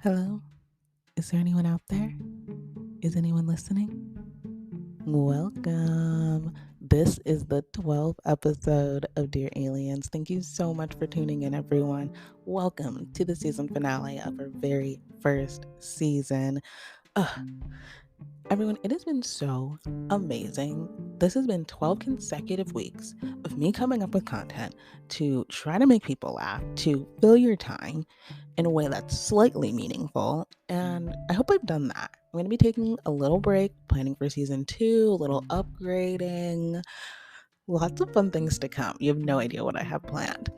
Hello? Is there anyone out there? Is anyone listening? Welcome. This is the 12th episode of Dear Alienz. Thank you so much for tuning in, everyone. Welcome to the season finale of our very first season. Everyone, it has been so amazing. This has been 12 consecutive weeks of me coming up with content to try to make people laugh, to fill your time in a way that's slightly meaningful. And I hope I've done that. I'm going to be taking a little break, planning for season 2, a little upgrading, lots of fun things to come. You have no idea what I have planned.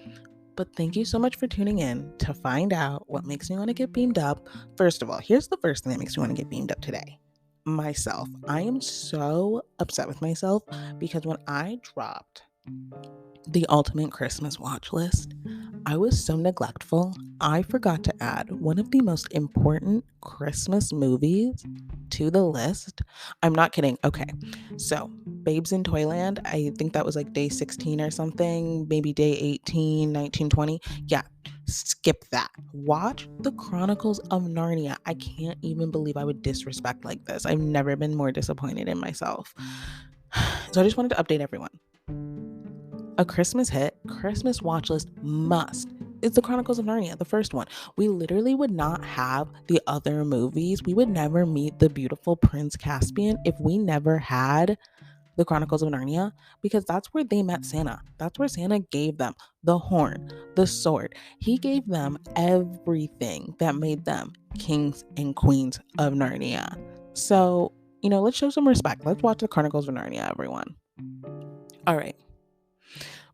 But thank you so much for tuning in to find out what makes me want to get beamed up. First of all, here's the first thing that makes me want to get beamed up today. Myself. I am so upset with myself because when I dropped the ultimate Christmas watch list, I was so neglectful. I forgot to add one of the most important Christmas movies to the list. I'm not kidding. Okay. So, Babes in Toyland, I think that was like day 16 or something, maybe day 18, 19, 20. Yeah, skip that. Watch The Chronicles of Narnia. I can't even believe I would disrespect like this. I've never been more disappointed in myself. So, I just wanted to update everyone. A Christmas hit, Christmas watch list must. It's the Chronicles of Narnia, the first one. We literally would not have the other movies. We would never meet the beautiful Prince Caspian if we never had the Chronicles of Narnia, because that's where they met Santa. That's where Santa gave them the horn, the sword. He gave them everything that made them kings and queens of Narnia. So, let's show some respect. Let's watch the Chronicles of Narnia, everyone. All right.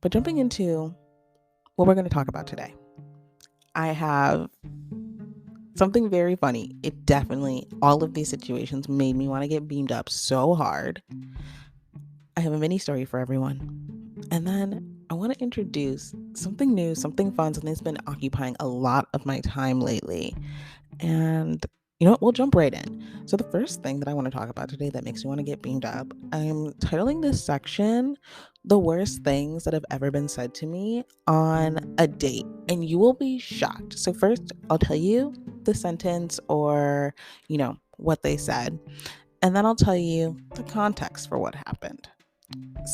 But jumping into what we're going to talk about today, I have something very funny. It definitely, all of these situations made me want to get beamed up so hard. I have a mini story for everyone. And then I want to introduce something new, something fun, something that's been occupying a lot of my time lately. And you know what? We'll jump right in. So, the first thing that I want to talk about today that makes me want to get beamed up, I'm titling this section The Worst Things That Have Ever Been Said to Me on a Date. And you will be shocked. So, first, I'll tell you the sentence or, what they said. And then I'll tell you the context for what happened.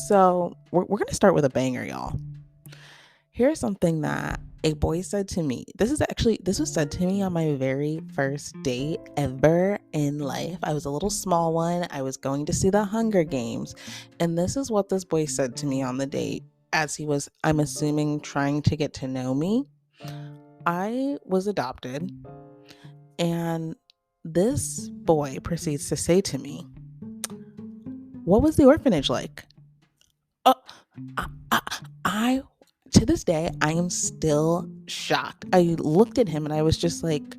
So, we're going to start with a banger, y'all. Here's something that a boy said to me. This was said to me on my very first date ever in life. I was a little small one. I was going to see the Hunger Games. And this is what this boy said to me on the date as he was, I'm assuming, trying to get to know me. I was adopted. And this boy proceeds to say to me, "What was the orphanage like?" Uh, I to this day, I am still shocked. I looked at him and I was just like,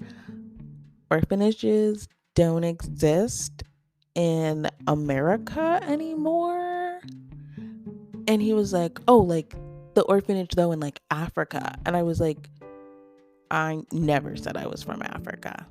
orphanages don't exist in America anymore. And he was like, oh, like the orphanage though in like Africa. And I was like, I never said I was from Africa.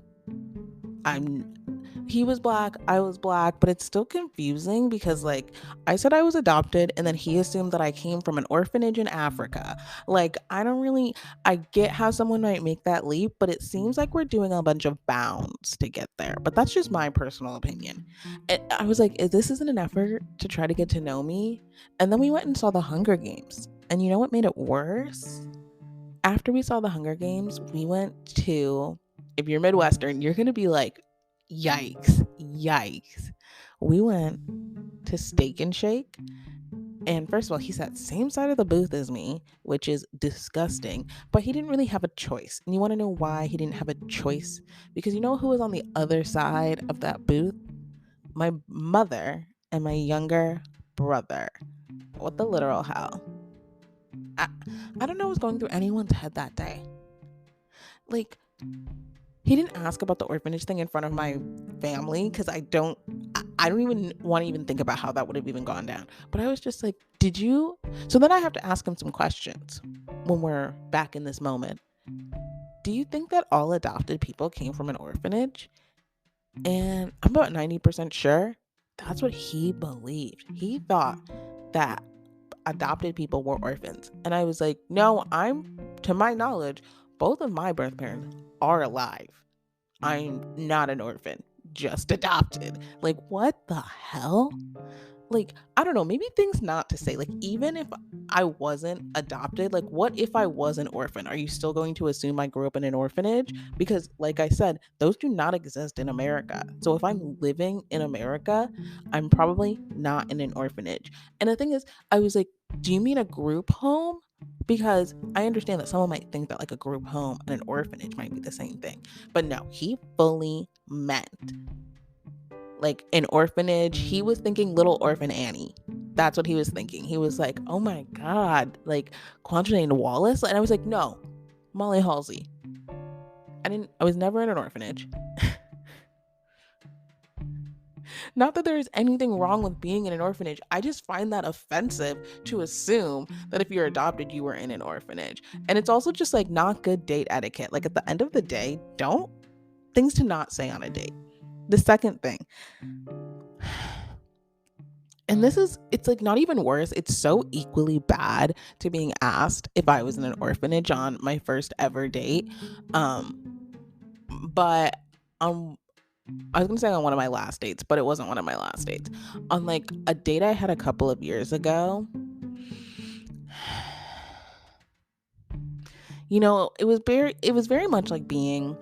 He was black, I was black, but it's still confusing because like I said I was adopted and then he assumed that I came from an orphanage in Africa. Like I get how someone might make that leap, but it seems like we're doing a bunch of bounds to get there. But that's just my personal opinion. I was like, this isn't an effort to try to get to know me. And then we went and saw the Hunger Games. And you know what made it worse? After we saw the Hunger Games, we went to, if you're Midwestern, you're going to be like, yikes, yikes. We went to Steak and Shake. And first of all, he sat same side of the booth as me, which is disgusting. But he didn't really have a choice. And you want to know why he didn't have a choice? Because you know who was on the other side of that booth? My mother and my younger brother. What the literal hell? I don't know what was going through anyone's head that day. Like, he didn't ask about the orphanage thing in front of my family because I don't even want to even think about how that would have even gone down. But I was just like, did you? So then I have to ask him some questions when we're back in this moment. Do you think that all adopted people came from an orphanage? And I'm about 90% sure that's what he believed. He thought that adopted people were orphans. And I was like, no, to my knowledge, both of my birth parents are alive. I'm not an orphan, just adopted. Like, what the hell? Like, I don't know, maybe things not to say. Like, even if I wasn't adopted, like, what if I was an orphan? Are you still going to assume I grew up in an orphanage? Because, like I said, those do not exist in America. So if I'm living in America, I'm probably not in an orphanage. And the thing is, I was like, do you mean a group home? Because I understand that someone might think that like a group home and an orphanage might be the same thing. But no, he fully meant like an orphanage. He was thinking Little Orphan Annie. That's what he was thinking. He was like, oh my God, like Quantrane Wallace. And I was like, no, Molly Halsey. I was never in an orphanage. Not that there is anything wrong with being in an orphanage. I just find that offensive to assume that if you're adopted, you were in an orphanage. And it's also just like not good date etiquette. Like at the end of the day, don't things to not say on a date. The second thing, and it's like not even worse. It's so equally bad to being asked if I was in an orphanage on my first ever date. But I was gonna say on one of my last dates, but it wasn't one of my last dates. On like a date I had a couple of years ago, it was very much like being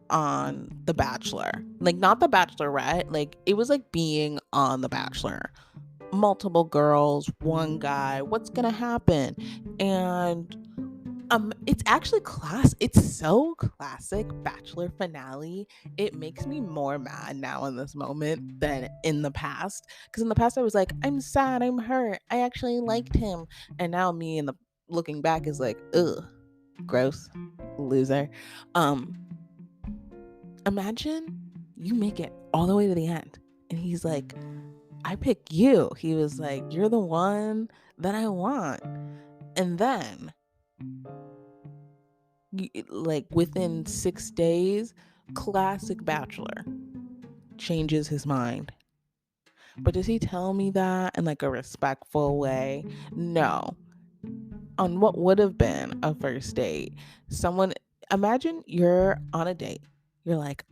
on The Bachelor. Like not The Bachelorette, like it was like being on The Bachelor. Multiple girls, one guy, what's gonna happen? And it's actually it's so classic Bachelor finale. It makes me more mad now in this moment than in the past. Because in the past I was like, I'm sad, I'm hurt, I actually liked him. And now me in the looking back is like, ugh, gross, loser. Um, Imagine you make it all the way to the end. And he's like, I pick you. He was like, you're the one that I want. And then like within 6 days, classic Bachelor changes his mind. But does he tell me that in like a respectful way? No. On what would have been a first date, someone imagine you're on a date. You're like,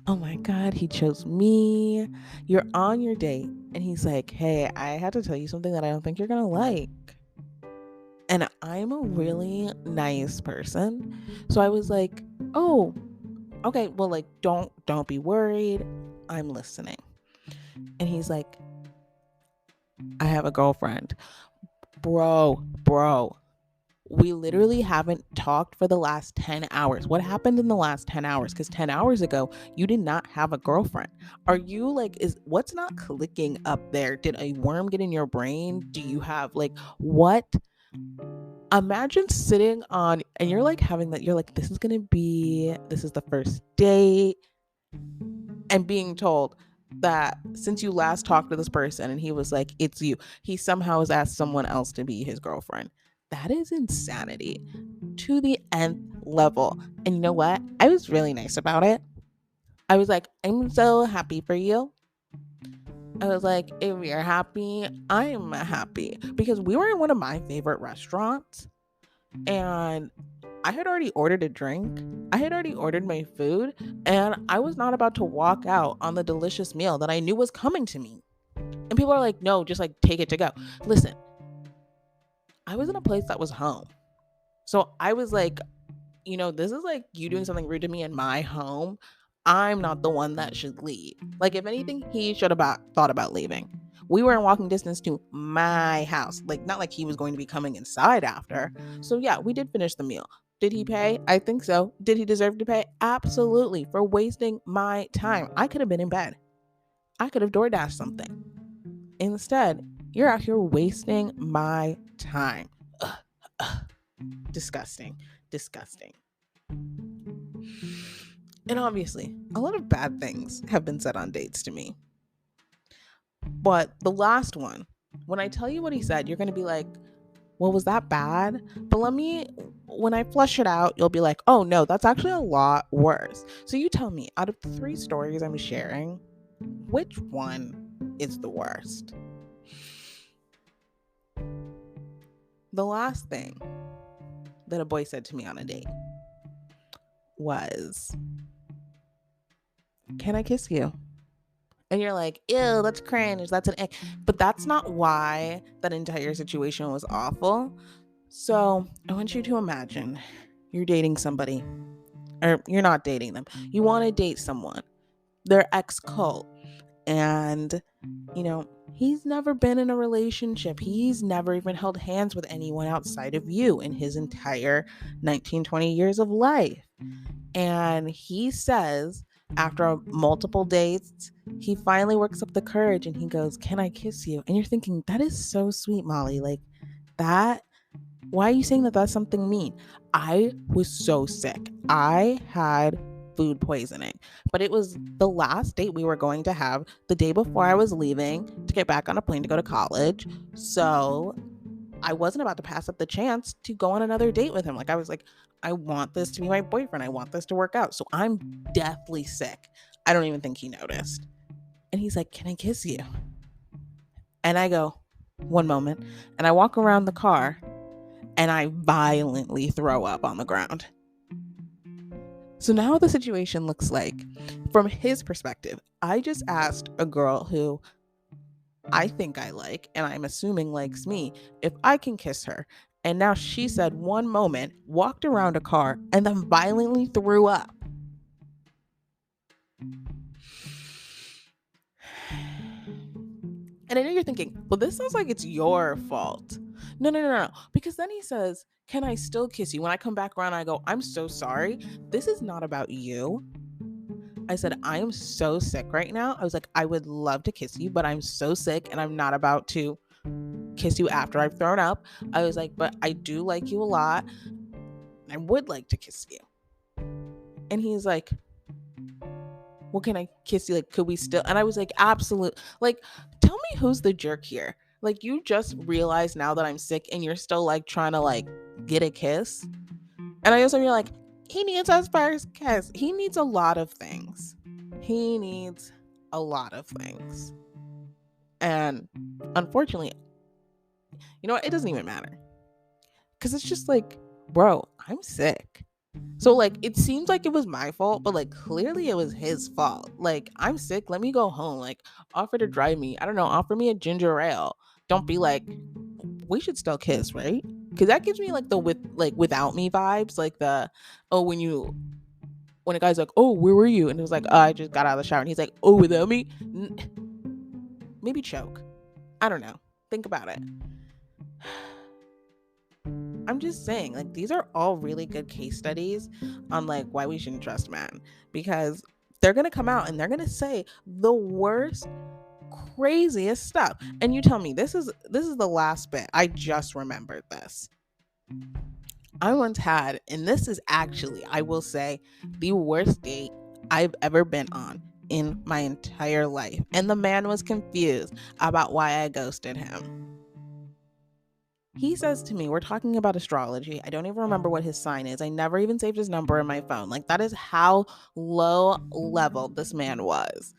oh my God, he chose me. You're on your date, and he's like, hey, I had to tell you something that I don't think you're gonna like. And I'm a really nice person. So I was like, oh, okay, well, like, don't be worried. I'm listening. And he's like, I have a girlfriend. Bro, we literally haven't talked for the last 10 hours. What happened in the last 10 hours? Because 10 hours ago, you did not have a girlfriend. Are you like, what's not clicking up there? Did a worm get in your brain? Do you have like, what? Imagine sitting on, and you're like having that, you're like, this is the first date, and being told that since you last talked to this person and he was like, it's you, he somehow has asked someone else to be his girlfriend. That is insanity to the nth level. And you know what? I was really nice about it. I was like, I'm so happy for you. I was like, if you're happy, I'm happy. Because we were in one of my favorite restaurants and I had already ordered a drink. I had already ordered my food, and I was not about to walk out on the delicious meal that I knew was coming to me. And people are like, no, just like take it to go. Listen, I was in a place that was home. So I was like, this is like you doing something rude to me in my home. I'm not the one that should leave. Like, if anything, he should have thought about leaving. We were in walking distance to my house. Like, not like he was going to be coming inside after. So, yeah, we did finish the meal. Did he pay? I think so. Did he deserve to pay? Absolutely. For wasting my time. I could have been in bed. I could have DoorDashed something. Instead, you're out here wasting my time. Ugh, ugh. Disgusting. Disgusting. And obviously, a lot of bad things have been said on dates to me. But the last one, when I tell you what he said, you're going to be like, well, was that bad? But when I flush it out, you'll be like, oh no, that's actually a lot worse. So you tell me, out of the 3 stories I'm sharing, which one is the worst? The last thing that a boy said to me on a date was, can I kiss you? And you're like, ew, that's cringe, that's an ick. But that's not why that entire situation was awful. So I want you to imagine you're dating somebody, or you're not dating them. You want to date someone, their ex cult, and he's never been in a relationship. He's never even held hands with anyone outside of you in his entire 19-20 years of life. And he says, after multiple dates, he finally works up the courage and he goes, can I kiss you? And you're thinking, that is so sweet, Molly. Like, that, why are you saying that that's something mean? I was so sick. I had food poisoning, but it was the last date we were going to have the day before I was leaving to get back on a plane to go to college. So I wasn't about to pass up the chance to go on another date with him. Like, I was like, I want this to be my boyfriend. I want this to work out. So I'm deathly sick. I don't even think he noticed. And he's like, can I kiss you? And I go, one moment. And I walk around the car and I violently throw up on the ground. So now the situation looks like, from his perspective, I just asked a girl who I think I like, and I'm assuming likes me, if I can kiss her. And now she said one moment, walked around a car, and then violently threw up. And I know you're thinking, well, this sounds like it's your fault. No. Because then he says, can I still kiss you? When I come back around, I go, I'm so sorry. This is not about you. I said, I am so sick right now. I was like, I would love to kiss you, but I'm so sick and I'm not about to kiss you after I've thrown up. I was like, but I do like you a lot. I would like to kiss you. And he's like, well, can I kiss you? Like, could we still? And I was like, absolute. Like, tell me who's the jerk here. Like, you just realized now that I'm sick and you're still like trying to like get a kiss. And I also feel like, he needs us first kiss. He needs a lot of things. He needs a lot of things. And unfortunately, you know what? It doesn't even matter. Because it's just like, bro, I'm sick. So like, it seems like it was my fault, but like, clearly it was his fault. Like, I'm sick, let me go home. Like, offer to drive me, I don't know, offer me a ginger ale. Don't be like, we should still kiss, right? Because that gives me like the without me vibes. Like the, oh, when a guy's like, oh, where were you? And it was like, oh, I just got out of the shower. And he's like, oh, without me? Maybe choke. I don't know. Think about it. I'm just saying, like, these are all really good case studies on like why we shouldn't trust men, because they're gonna come out and they're gonna say the worst, craziest stuff. And you tell me, this is the last bit. I just remembered this. I once had, and this is actually, I will say, the worst date I've ever been on in my entire life. And the man was confused about why I ghosted him. He says to me, we're talking about astrology. I don't even remember what his sign is. I never even saved his number in my phone. Like, that is how low level this man was.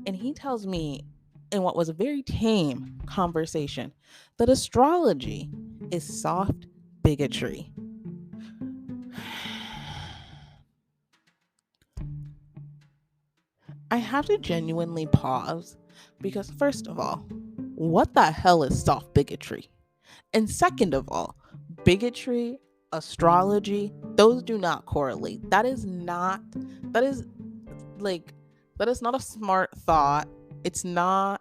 And he tells me, in what was a very tame conversation, that astrology is soft bigotry. I have to genuinely pause because, first of all, what the hell is soft bigotry? And second of all, bigotry, astrology, those do not correlate. That is not like, that is not a smart thought. It's not.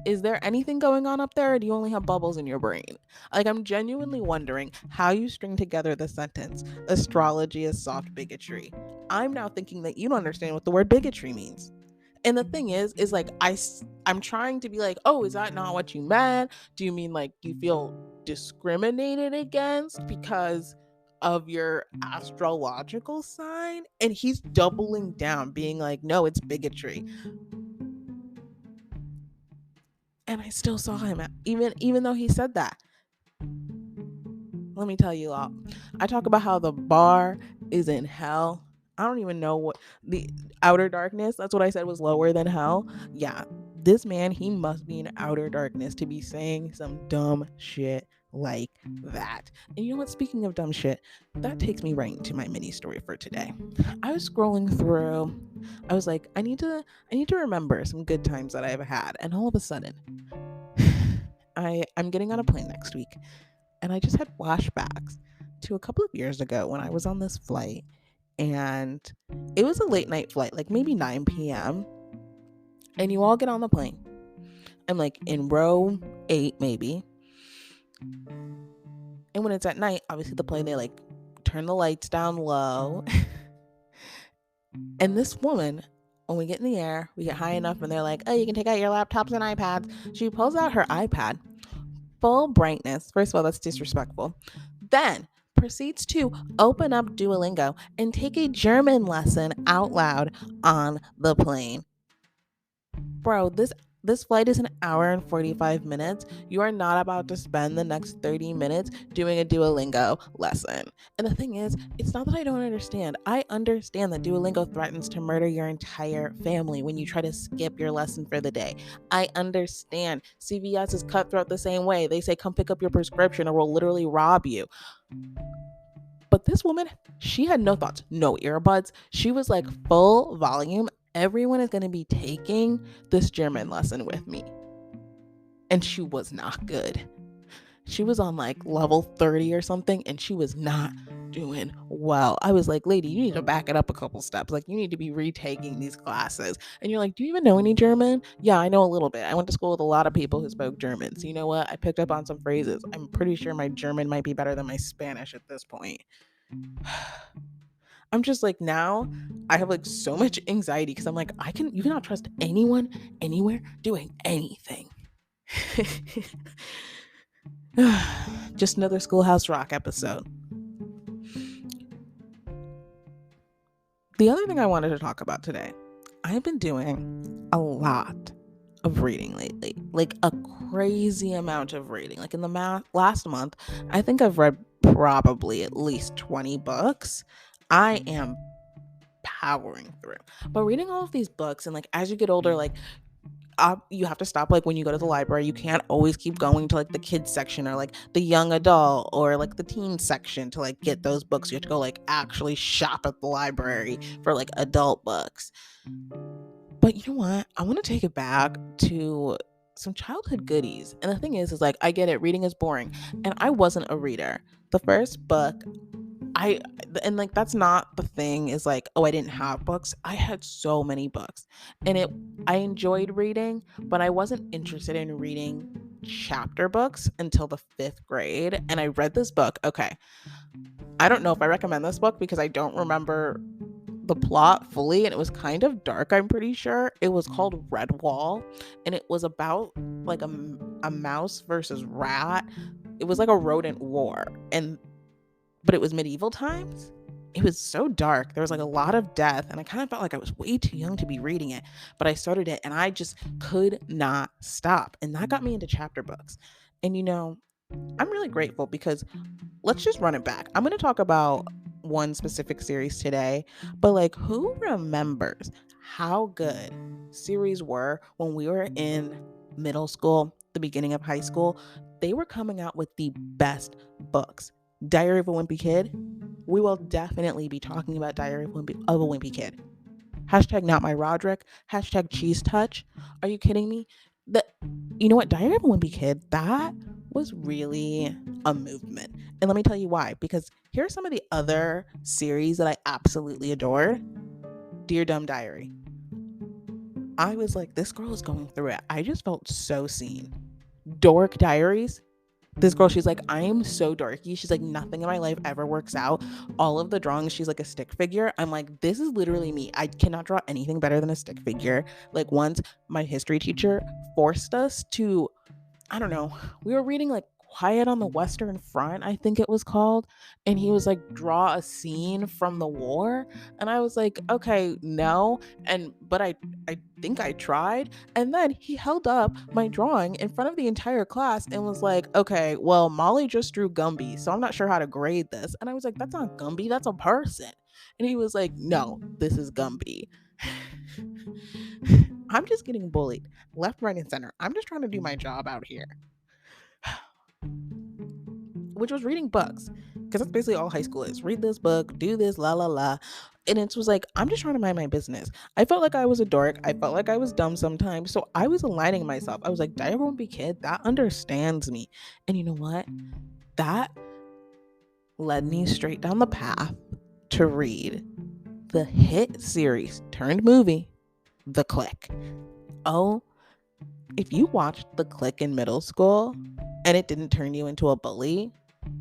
Is there anything going on up there, or do you only have bubbles in your brain? Like, I'm genuinely wondering how you string together the sentence, astrology is soft bigotry. I'm now thinking that you don't understand what the word bigotry means. And the thing is like, I'm trying to be like, oh, is that not what you meant? Do you mean like you feel discriminated against because of your astrological sign? And he's doubling down, being like, no, it's bigotry. And I still saw him, even though he said that. Let me tell you all, I talk about how the bar is in hell. I don't even know what the outer darkness, that's what I said, was lower than hell. Yeah, This man, he must be in outer darkness to be saying some dumb shit like that. And you know what? Speaking of dumb shit, that takes me right into my mini story for today. I was scrolling through. I was like, I need to remember some good times that I've had. And all of a sudden, I'm getting on a plane next week, and I just had flashbacks to a couple of years ago when I was on this flight, and it was a late night flight, like maybe 9 p.m. And you all get on the plane. I'm like in row 8 maybe. And when it's at night, obviously the plane, they like turn the lights down low. And this woman, when we get in the air, we get high enough and they're like, oh, you can take out your laptops and iPads. She pulls out her iPad, full brightness. First of all, that's disrespectful. Then proceeds to open up Duolingo and take a German lesson out loud on the plane. Bro, this flight is an hour and 45 minutes. You are not about to spend the next 30 minutes doing a Duolingo lesson. And the thing is, it's not that I don't understand. I understand that Duolingo threatens to murder your entire family when you try to skip your lesson for the day. I understand. CVS is cutthroat the same way. They say, come pick up your prescription or we'll literally rob you. But this woman, she had no thoughts, no earbuds. She was like full volume. Everyone is going to be taking this German lesson with me. And she was not good. She was on like level 30 or something, and she was not doing well. I was like, lady, you need to back it up a couple steps. Like, you need to be retaking these classes. And you're like, do you even know any German? Yeah, I know a little bit. I went to school with a lot of people who spoke German. So you know what? I picked up on some phrases. I'm pretty sure my German might be better than my Spanish at this point. I'm just like, now I have like so much anxiety because I'm like, you cannot trust anyone anywhere doing anything. Just another Schoolhouse Rock episode. The other thing I wanted to talk about today, I've been doing a lot of reading lately, like a crazy amount of reading. Like in the last month, I think I've read probably at least 20 books. I am powering through. But reading all of these books, and like as you get older, like you have to stop. Like when you go to the library, you can't always keep going to like the kids section or like the young adult or like the teen section to like get those books. You have to go like actually shop at the library for like adult books. But you know what? I want to take it back to some childhood goodies. And the thing is like, I get it, reading is boring, and I wasn't a reader. The first book and like that's not the thing, is like, oh, I didn't have books. I had so many books, and I enjoyed reading, but I wasn't interested in reading chapter books until the 5th grade. And I read this book. Okay, I don't know if I recommend this book because I don't remember the plot fully, and it was kind of dark. I'm pretty sure it was called Redwall, and it was about like a mouse versus rat. It was like a rodent war, but it was medieval times. It was so dark. There was like a lot of death, and I kind of felt like I was way too young to be reading it. But I started it, and I just could not stop. And that got me into chapter books. And you know, I'm really grateful because let's just run it back. I'm going to talk about one specific series today, but like, who remembers how good series were when we were in middle school, the beginning of high school? They were coming out with the best books. Diary of a Wimpy Kid. We will definitely be talking about Diary of a Wimpy Kid. Hashtag not my Roderick. Hashtag cheese touch. Are you kidding me? You know what? Diary of a Wimpy Kid, that was really a movement. And let me tell you why. Because here are some of the other series that I absolutely adored. Dear Dumb Diary. I was like, this girl is going through it. I just felt so seen. Dork Diaries. This girl, she's like, I am so dorky. She's like, nothing in my life ever works out. All of the drawings, she's like a stick figure. I'm like, this is literally me. I cannot draw anything better than a stick figure. Like once my history teacher forced us to, I don't know, we were reading like Quiet on the Western Front, I think it was called. And he was like, draw a scene from the war. And I was like, okay, no. But I think I tried. And then he held up my drawing in front of the entire class and was like, okay, well, Molly just drew Gumby, so I'm not sure how to grade this. And I was like, that's not Gumby, that's a person. And he was like, no, this is Gumby. I'm just getting bullied left, right, and center. I'm just trying to do my job out here, which was reading books, because that's basically all high school is. Read this book, do this, la la la. And it was like, I'm just trying to mind my business. I felt like I was a dork. I felt like I was dumb sometimes. So I was aligning myself. I was like, Diary won't be kid. That understands me. And you know what? That led me straight down the path to read the hit series turned movie, The Click. Oh, if you watched The Click in middle school and it didn't turn you into a bully,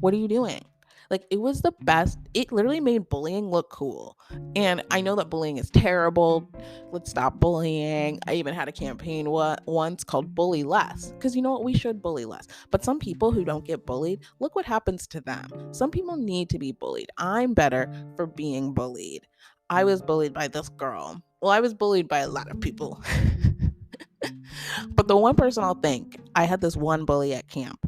what are you doing? Like, it was the best. It literally made bullying look cool. And I know that bullying is terrible. Let's stop bullying. I even had a campaign once called Bully Less. Because you know what? We should bully less. But some people who don't get bullied, look what happens to them. Some people need to be bullied. I'm better for being bullied. I was bullied by this girl. Well, I was bullied by a lot of people. But the one person I'll thank, I had this one bully at camp.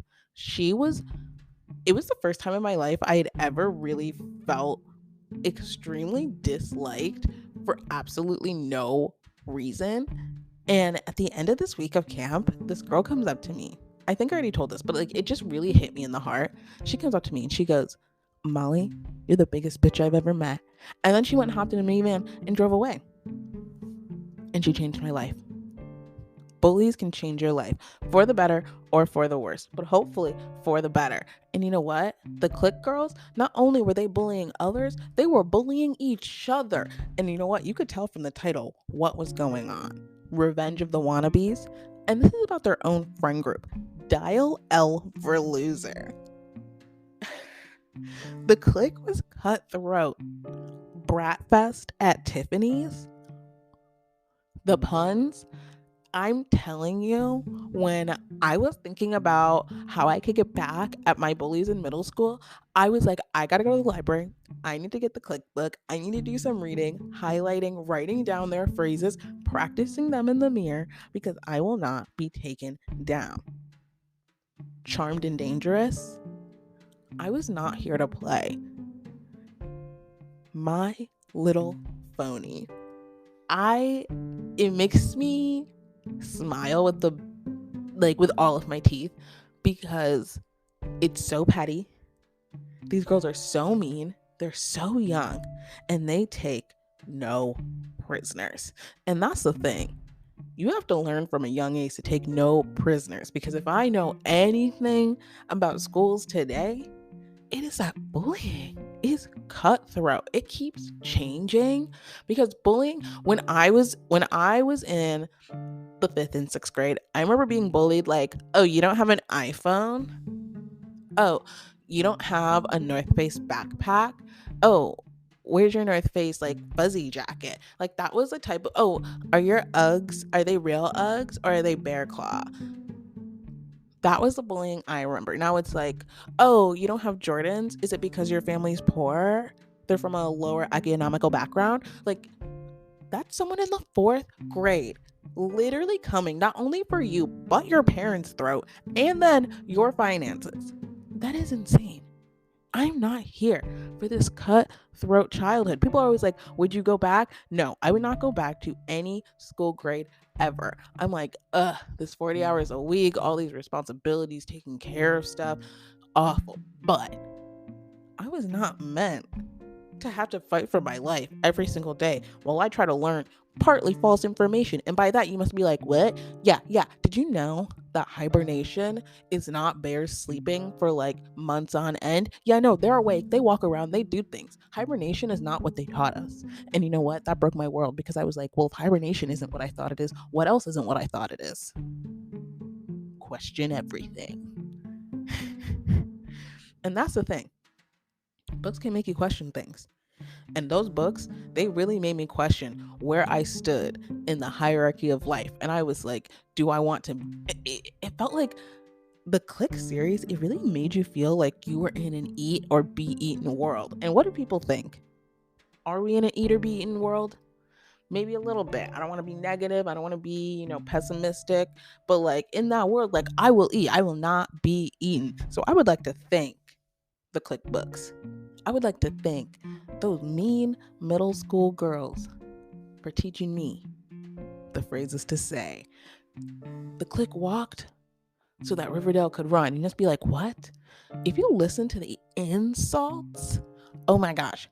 It was the first time in my life I had ever really felt extremely disliked for absolutely no reason. And at the end of this week of camp, this girl comes up to me. I think I already told this, but like it just really hit me in the heart. She comes up to me and she goes, Molly, you're the biggest bitch I've ever met. And then she went and hopped in a minivan and drove away. And she changed my life. Bullies can change your life for the better or for the worse, but hopefully for the better. And you know what? The Click girls, not only were they bullying others, they were bullying each other. And you know what? You could tell from the title what was going on. Revenge of the Wannabes. And this is about their own friend group. Dial L for loser. The Click was cutthroat. Bratfest at Tiffany's. The puns. I'm telling you, when I was thinking about how I could get back at my bullies in middle school, I was like, I gotta go to the library. I need to get the Click book. I need to do some reading, highlighting, writing down their phrases, practicing them in the mirror, because I will not be taken down. Charmed and Dangerous. I was not here to play. My Little Phony. It makes me smile with all of my teeth, because it's so petty. These girls are so mean. They're so young and they take no prisoners. And that's the thing. You have to learn from a young age to take no prisoners, because if I know anything about schools today, it is that bullying is cutthroat. It keeps changing, because bullying, when I was in the 5th and 6th grade, I remember being bullied like, oh, you don't have an iPhone? Oh, you don't have a North Face backpack? Oh, where's your North Face like fuzzy jacket? Like, that was the type of, oh, are your Uggs, are they real Uggs or are they Bear Claw? That was the bullying I remember. Now it's like, oh, you don't have Jordans? Is it because your family's poor? They're from a lower economical background? Like, that's someone in the 4th grade literally coming not only for you, but your parents' throat and then your finances. That is insane. I'm not here for this cutthroat childhood. People are always like, would you go back? No, I would not go back to any school grade ever. I'm like, this 40 hours a week, all these responsibilities, taking care of stuff, awful. But I was not meant to have to fight for my life every single day while I try to learn partly false information. And by that, you must be like, what? Yeah. Did you know that hibernation is not bears sleeping for like months on end? Yeah, no, they're awake. They walk around. They do things. Hibernation is not what they taught us. And you know what? That broke my world, because I was like, well, if hibernation isn't what I thought it is, what else isn't what I thought it is? Question everything. And that's the thing. Books can make you question things. And those books, they really made me question where I stood in the hierarchy of life. And I was like, do I want to? It felt like the Click series, it really made you feel like you were in an eat or be eaten world. And what do people think? Are we in an eat or be eaten world? Maybe a little bit. I don't want to be negative. I don't want to be, pessimistic. But like in that world, like I will eat. I will not be eaten. So I would like to thank the Click books. I would like to thank those mean middle school girls for teaching me the phrase is to say. The clique walked so that Riverdale could run. You just be like, what? If you listen to the insults, oh my gosh.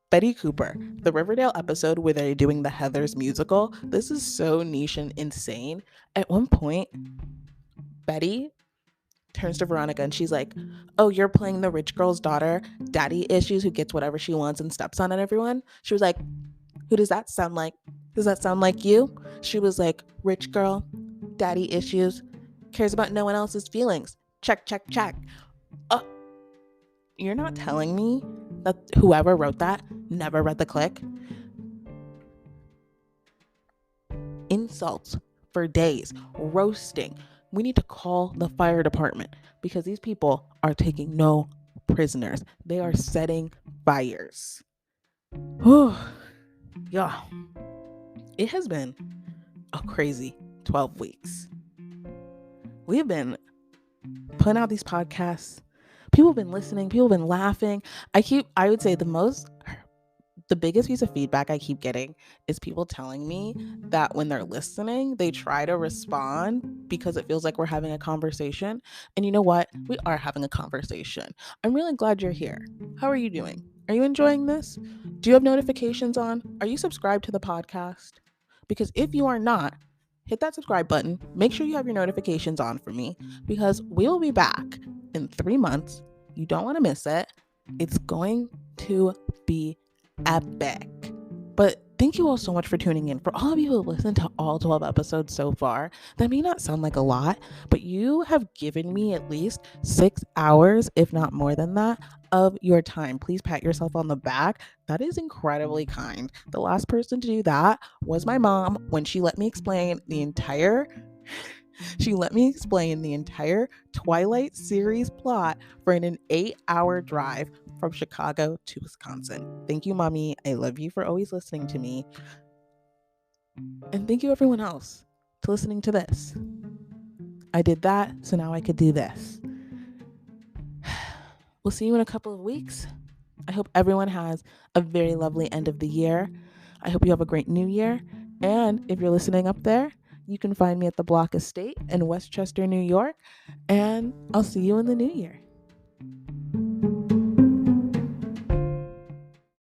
Betty Cooper, the Riverdale episode where they're doing the Heathers musical, this is so niche and insane. At one point, Betty turns to Veronica and she's like, oh, you're playing the rich girl's daughter, daddy issues, who gets whatever she wants and steps on everyone. She was like, who does that sound like? Does that sound like you? She was like, rich girl, daddy issues, cares about no one else's feelings. Check, check, check. You're not telling me that whoever wrote that never read the click? Insults for days, roasting. We need to call the fire department because these people are taking no prisoners. They are setting fires. Yeah. It has been a crazy 12 weeks. We've been putting out these podcasts. People have been listening. People have been laughing. I would say the biggest piece of feedback I keep getting is people telling me that when they're listening, they try to respond because it feels like we're having a conversation. And you know what? We are having a conversation. I'm really glad you're here. How are you doing? Are you enjoying this? Do you have notifications on? Are you subscribed to the podcast? Because if you are not, hit that subscribe button. Make sure you have your notifications on for me because we will be back in 3 months. You don't want to miss it. It's going to be epic. But thank you all so much for tuning in. For all of you who have listened to all 12 episodes so far, that may not sound like a lot, but you have given me at least 6 hours, if not more than that, of your time. Please pat yourself on the back. That is incredibly kind. The last person to do that was my mom when she let me explain the entire Twilight series plot for an 8-hour drive from Chicago to Wisconsin. Thank you, Mommy. I love you for always listening to me. And thank you, everyone else, to listening to this. I did that, so now I could do this. We'll see you in a couple of weeks. I hope everyone has a very lovely end of the year. I hope you have a great new year. And if you're listening up there, you can find me at the Block Estate in Westchester, New York. And I'll see you in the new year.